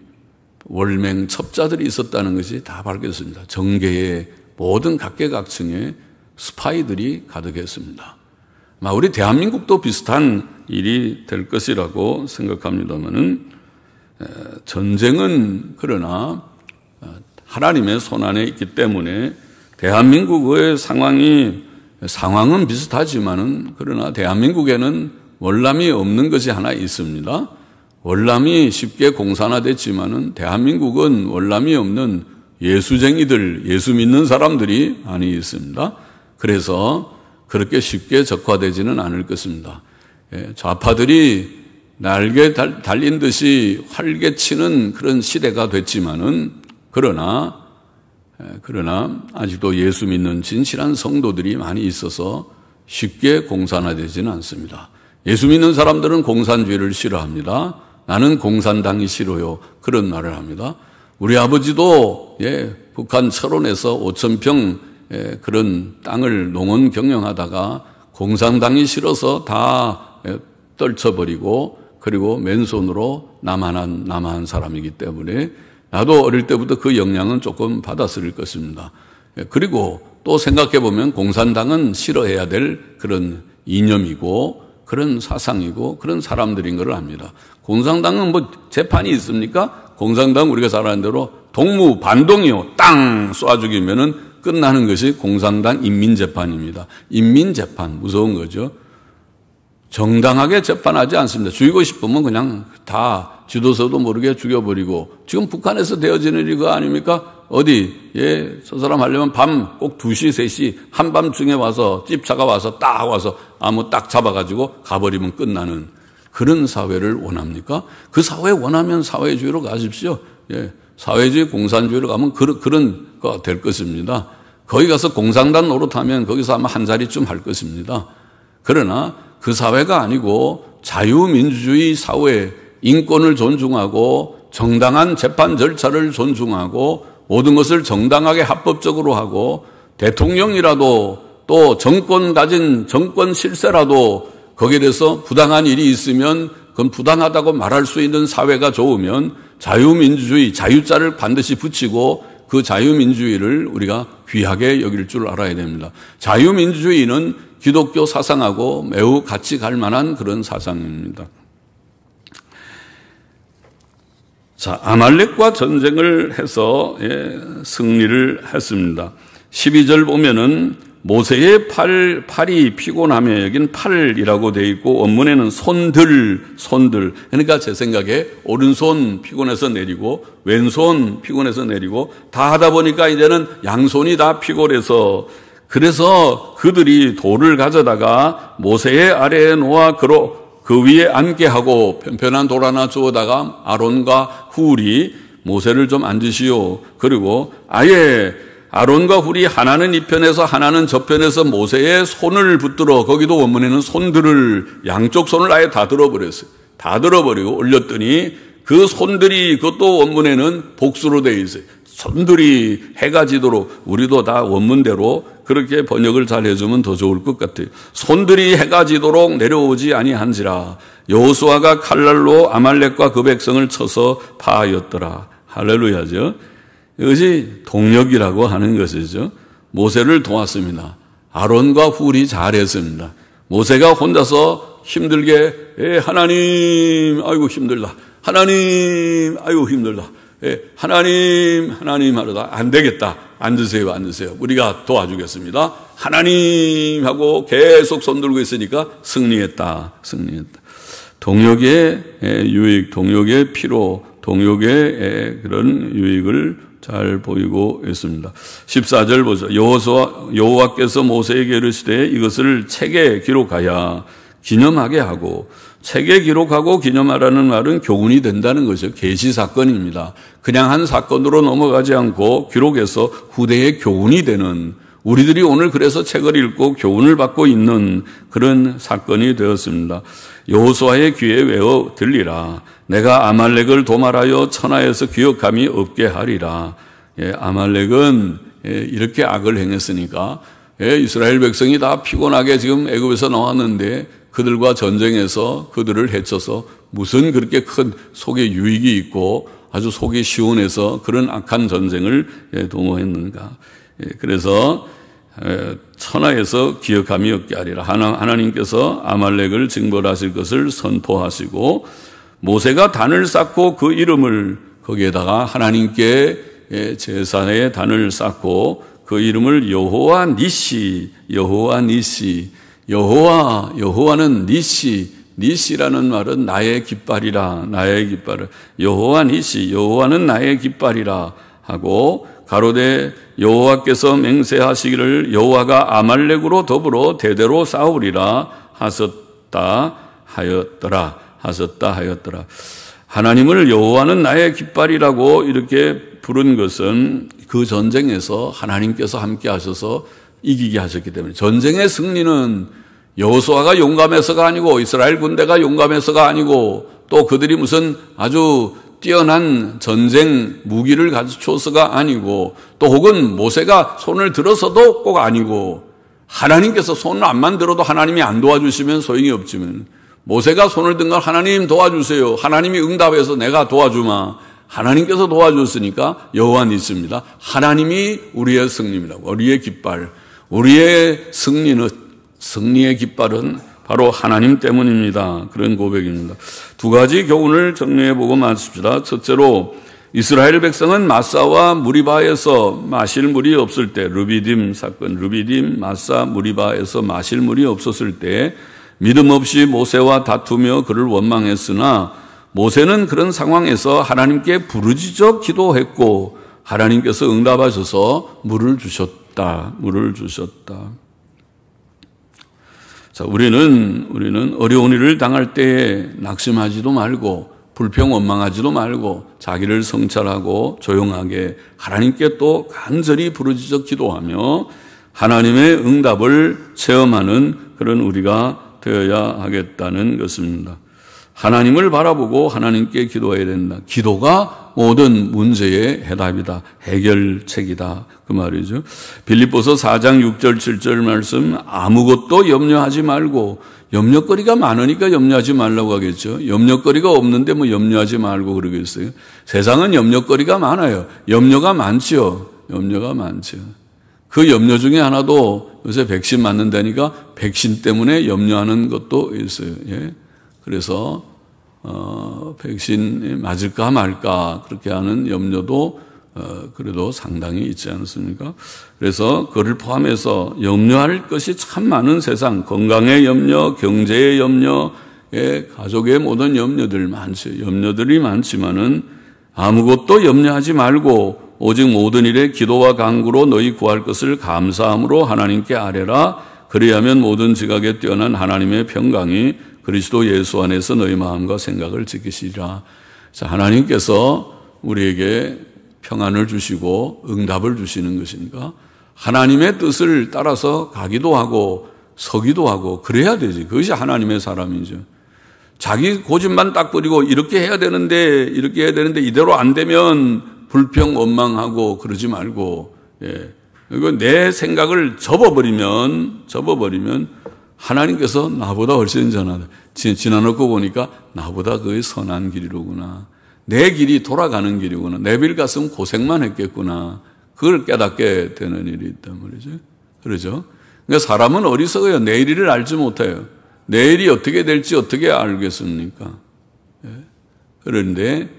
월맹 첩자들이 있었다는 것이 다 밝혀졌습니다. 정계의 모든 각계각층의 스파이들이 가득했습니다. 우리 대한민국도 비슷한 일이 될 것이라고 생각합니다만은 전쟁은 그러나 하나님의 손안에 있기 때문에 대한민국의 상황은 비슷하지만은 그러나 대한민국에는 월남이 없는 것이 하나 있습니다. 월남이 쉽게 공산화됐지만은 대한민국은 월남이 없는 예수쟁이들, 예수 믿는 사람들이 많이 있습니다. 그래서 그렇게 쉽게 적화되지는 않을 것입니다. 좌파들이 날개 달린 듯이 활개치는 그런 시대가 됐지만은 그러나 아직도 예수 믿는 진실한 성도들이 많이 있어서 쉽게 공산화되지는 않습니다. 예수 믿는 사람들은 공산주의를 싫어합니다. 나는 공산당이 싫어요. 그런 말을 합니다. 우리 아버지도 북한 철원에서 5,000평 그런 땅을 농원 경영하다가 공산당이 싫어서 다 떨쳐버리고 그리고 맨손으로 남한 사람이기 때문에 나도 어릴 때부터 그 영향은 조금 받았을 것입니다. 그리고 또 생각해보면 공산당은 싫어해야 될 그런 이념이고 그런 사상이고 그런 사람들인 걸 압니다. 공산당은 뭐 재판이 있습니까? 공산당 우리가 잘 아는 대로 동무 반동이요. 땅 쏴 죽이면은 끝나는 것이 공산당 인민재판입니다. 인민재판 무서운 거죠. 정당하게 재판하지 않습니다. 죽이고 싶으면 그냥 다 지도서도 모르게 죽여버리고 지금 북한에서 되어지는 이거 아닙니까? 저 사람 하려면 밤 꼭 2시, 3시 한밤중에 와서 집차가 와서 딱 와서 아무 딱 잡아가지고 가버리면 끝나는 그런 사회를 원합니까? 그 사회 원하면 사회주의로 가십시오. 사회주의 공산주의로 가면 그런 거 될 것입니다. 거기 가서 공산당 노릇하면 거기서 아마 한 자리쯤 할 것입니다. 그러나 그 사회가 아니고 자유민주주의 사회, 인권을 존중하고 정당한 재판 절차를 존중하고 모든 것을 정당하게 합법적으로 하고 대통령이라도 또 정권 실세라도 거기에 대해서 부당한 일이 있으면 그건 부당하다고 말할 수 있는 사회가 좋으면 자유민주주의, 자유자를 반드시 붙이고 그 자유민주주의를 우리가 귀하게 여길 줄 알아야 됩니다. 자유민주주의는 기독교 사상하고 매우 같이 갈 만한 그런 사상입니다. 자, 아말렉과 전쟁을 해서 승리를 했습니다. 12절 보면은 모세의 팔이 피곤하며 여긴 팔이라고 되어 있고 원문에는 손들 그러니까 제 생각에 오른손 피곤해서 내리고 왼손 피곤해서 내리고 다 하다 보니까 이제는 양손이 다 피곤해서 그래서 그들이 돌을 가져다가 모세의 아래에 놓아 그 위에 앉게 하고 편편한 돌 하나 주워다가 아론과 훌이 모세를 좀 앉으시오. 그리고 아예 아론과 훌이 하나는 이 편에서 하나는 저 편에서 모세의 손을 붙들어 거기도 원문에는 손들을 양쪽 손을 아예 다 들어버렸어요. 다 들어버리고 올렸더니 그 손들이 그것도 원문에는 복수로 되어 있어요. 손들이 해가 지도록 우리도 다 원문대로 그렇게 번역을 잘 해주면 더 좋을 것 같아요. 손들이 해가 지도록 내려오지 아니한지라 여호수아가 칼날로 아말렉과 그 백성을 쳐서 파하였더라. 할렐루야죠. 이것이 동력이라고 하는 것이죠. 모세를 도왔습니다. 아론과 훌이 잘했습니다. 모세가 혼자서 힘들게 하나님 아이고 힘들다. 하나님 아이고 힘들다. 하나님 하려다 안 되겠다. 앉으세요. 우리가 도와주겠습니다. 하나님 하고 계속 손들고 있으니까 승리했다. 동역의 유익, 동역의 피로, 동역의 그런 유익을 잘 보이고 있습니다. 14절 보죠. 여호와께서 모세에게 이르시되 이것을 책에 기록하여 기념하게 하고, 책에 기록하고 기념하라는 말은 교훈이 된다는 것이죠. 계시 사건입니다. 그냥 한 사건으로 넘어가지 않고 기록해서 후대에 교훈이 되는, 우리들이 오늘 그래서 책을 읽고 교훈을 받고 있는 그런 사건이 되었습니다. 여호수아의 귀에 외워 들리라. 내가 아말렉을 도말하여 천하에서 기억함이 없게 하리라. 아말렉은 이렇게 악을 행했으니까 이스라엘 백성이 다 피곤하게 지금 애굽에서 나왔는데 그들과 전쟁해서 그들을 해쳐서 무슨 그렇게 큰 속에 유익이 있고 아주 속이 시원해서 그런 악한 전쟁을 동원했는가. 그래서 천하에서 기억함이 없게 하리라. 하나님께서 아말렉을 징벌하실 것을 선포하시고, 모세가 단을 쌓고 그 이름을 거기에다가 하나님께 제사의 단을 쌓고 그 이름을 여호와 니시, 여호와는 니시라는 말은 나의 깃발이라, 여호와 니시, 여호와는 나의 깃발이라 하고, 가로되 여호와께서 맹세하시기를 여호와가 아말렉으로 더불어 대대로 싸우리라 하셨다 하였더라. 하나님을 여호와는 나의 깃발이라고 이렇게 부른 것은 그 전쟁에서 하나님께서 함께 하셔서 이기게 하셨기 때문에, 전쟁의 승리는 여호수아가 용감해서가 아니고 이스라엘 군대가 용감해서가 아니고 또 그들이 무슨 아주 뛰어난 전쟁 무기를 갖춰서가 아니고 또 혹은 모세가 손을 들어서도 꼭 아니고, 하나님께서 손을 안 만들어도 하나님이 안 도와주시면 소용이 없지만, 모세가 손을 든 걸 하나님 도와주세요. 하나님이 응답해서 내가 도와주마. 하나님께서 도와줬으니까 여호와 니시입니다. 하나님이 우리의 승리입니다. 우리의 깃발, 우리의 승리의 깃발은 바로 하나님 때문입니다. 그런 고백입니다. 두 가지 교훈을 정리해보고 마칩시다. 첫째로, 이스라엘 백성은 마사와 무리바에서 마실 물이 없을 때, 르비딤 사건, 마사, 무리바에서 마실 물이 없었을 때 믿음 없이 모세와 다투며 그를 원망했으나, 모세는 그런 상황에서 하나님께 부르짖어 기도했고 하나님께서 응답하셔서 물을 주셨다. 자, 우리는 어려운 일을 당할 때에 낙심하지도 말고 불평 원망하지도 말고 자기를 성찰하고 조용하게 하나님께 또 간절히 부르짖어 기도하며 하나님의 응답을 체험하는 그런 우리가 되어야 하겠다는 것입니다. 하나님을 바라보고 하나님께 기도해야 된다. 기도가 모든 문제의 해답이다. 해결책이다. 그 말이죠. 빌립보서 4장 6절 7절 말씀, 아무것도 염려하지 말고, 염려거리가 많으니까 염려하지 말라고 하겠죠. 염려거리가 없는데 뭐 염려하지 말고 그러겠어요. 세상은 염려거리가 많아요. 염려가 많죠. 그 염려 중에 하나도 요새 백신 맞는다니까 백신 때문에 염려하는 것도 있어요. 그래서 백신 맞을까 말까 그렇게 하는 염려도 그래도 상당히 있지 않습니까? 그래서 그를 포함해서 염려할 것이 참 많은 세상, 건강의 염려, 경제의 염려, 가족의 모든 염려들 많죠. 염려들이 많지만은 아무것도 염려하지 말고 오직 모든 일에 기도와 간구로 너희 구할 것을 감사함으로 하나님께 아뢰라. 그리하면 모든 지각에 뛰어난 하나님의 평강이 그리스도 예수 안에서 너희 마음과 생각을 지키시리라. 자, 하나님께서 우리에게 평안을 주시고 응답을 주시는 것이니까 하나님의 뜻을 따라서 가기도 하고 서기도 하고 그래야 되지. 그것이 하나님의 사람이죠. 자기 고집만 딱 부리고 이렇게 해야 되는데 이대로 안 되면 불평 원망하고 그러지 말고, 그리고 내 생각을 접어버리면 하나님께서 나보다 훨씬 전하다. 지나놓고 보니까 나보다 그의 선한 길이로구나. 내 길이 돌아가는 길이구나. 내 길 갔으면 고생만 했겠구나. 그걸 깨닫게 되는 일이 있단 말이죠. 그러죠? 그러니까 사람은 어리석어요. 내일을 알지 못해요. 내일이 어떻게 될지 어떻게 알겠습니까? 그런데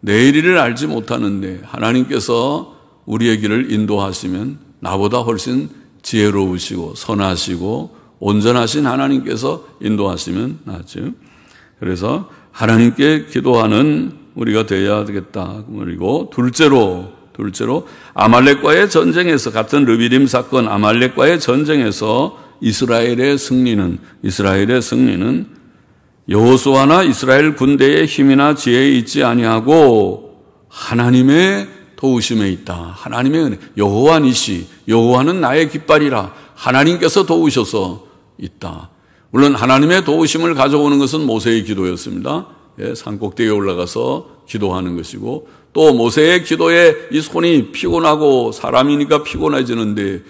내일을 알지 못하는데 하나님께서 우리의 길을 인도하시면 나보다 훨씬 지혜로우시고 선하시고 온전하신 하나님께서 인도하시면 낫죠. 그래서 하나님께 기도하는 우리가 되어야 되겠다. 그리고 둘째로 아말렉과의 전쟁에서 같은 르비딤 사건 아말렉과의 전쟁에서 이스라엘의 승리는 여호수아나 이스라엘 군대의 힘이나 지혜에 있지 아니하고 하나님의 도우심에 있다. 하나님의 은혜. 여호와 니시, 여호와는 나의 깃발이라. 하나님께서 도우셔서 있다. 물론 하나님의 도우심을 가져오는 것은 모세의 기도였습니다. 산꼭대기에 올라가서 기도하는 것이고 또 모세의 기도에 이 손이 피곤하고 사람이니까 피곤해지는데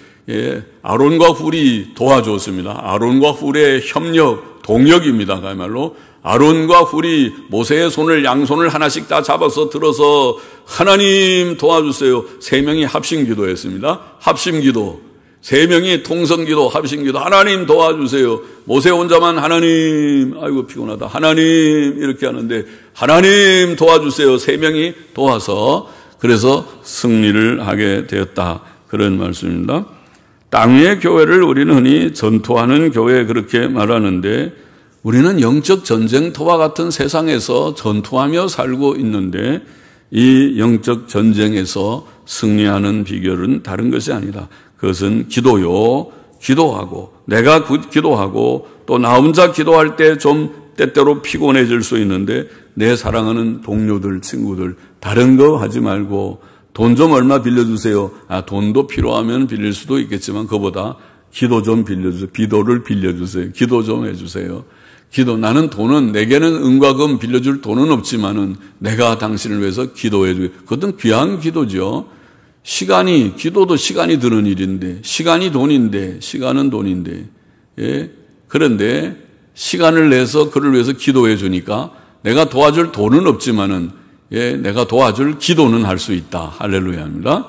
아론과 훌이 도와주었습니다. 아론과 훌의 협력, 동력입니다. 그야말로 아론과 훌이 모세의 손을 양손을 하나씩 다 잡아서 들어서 하나님 도와주세요. 세 명이 합심기도했습니다. 합심기도. 세 명이 통성기도, 합심기도. 하나님 도와주세요. 모세 혼자만 하나님, 아이고 피곤하다. 하나님 이렇게 하는데 하나님 도와주세요. 세 명이 도와서 그래서 승리를 하게 되었다. 그런 말씀입니다. 땅 위의 교회를 우리는 흔히 전투하는 교회 그렇게 말하는데 우리는 영적 전쟁터와 같은 세상에서 전투하며 살고 있는데 이 영적 전쟁에서 승리하는 비결은 다른 것이 아니다. 그것은 기도요. 기도하고 내가 기도하고 또 나 혼자 기도할 때 좀 때때로 피곤해질 수 있는데 내 사랑하는 동료들, 친구들 다른 거 하지 말고 돈 좀 얼마 빌려주세요. 돈도 필요하면 빌릴 수도 있겠지만 그보다 기도 좀 빌려주세요. 비도를 빌려주세요. 기도 좀 해주세요. 기도. 나는 돈은 내게는 은과 금 빌려줄 돈은 없지만은 내가 당신을 위해서 기도해 주고 그것은 귀한 기도죠. 기도도 시간이 드는 일인데 시간이 돈인데 시간은 돈인데 그런데 시간을 내서 그를 위해서 기도해 주니까 내가 도와줄 돈은 없지만은 내가 도와줄 기도는 할 수 있다. 할렐루야입니다.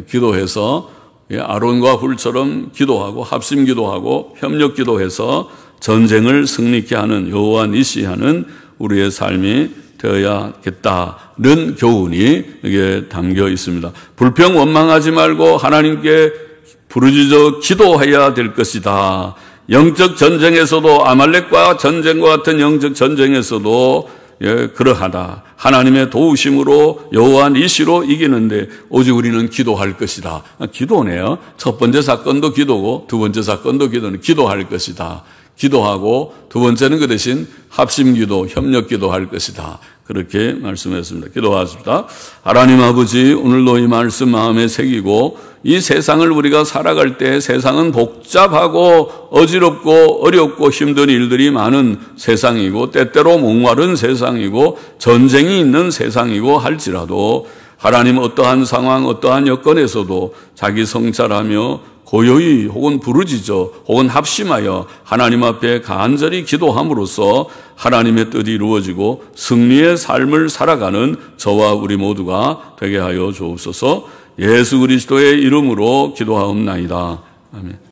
기도해서 아론과 훌처럼 기도하고 합심 기도하고 협력 기도해서 전쟁을 승리케 하는 여호와 니시 하는 우리의 삶이 되어야겠다는 교훈이 여기에 담겨 있습니다. 불평 원망하지 말고 하나님께 부르짖어 기도해야 될 것이다. 영적 전쟁에서도 아말렉과 전쟁과 같은 영적 전쟁에서도 그러하다. 하나님의 도우심으로 여호와 니시로 이기는데 오직 우리는 기도할 것이다. 기도네요. 첫 번째 사건도 기도고 두 번째 사건도 기도는 기도할 것이다. 기도하고 두 번째는 그 대신 합심기도, 협력기도 할 것이다. 그렇게 말씀했습니다. 기도하십시다. 하나님 아버지 오늘도 이 말씀 마음에 새기고 이 세상을 우리가 살아갈 때 세상은 복잡하고 어지럽고 어렵고 힘든 일들이 많은 세상이고 때때로 목마른 세상이고 전쟁이 있는 세상이고 할지라도 하나님 어떠한 상황 어떠한 여건에서도 자기 성찰하며 고요히 혹은 부르짖어 혹은 합심하여 하나님 앞에 간절히 기도함으로써 하나님의 뜻이 이루어지고 승리의 삶을 살아가는 저와 우리 모두가 되게 하여 주옵소서. 예수 그리스도의 이름으로 기도하옵나이다. 아멘.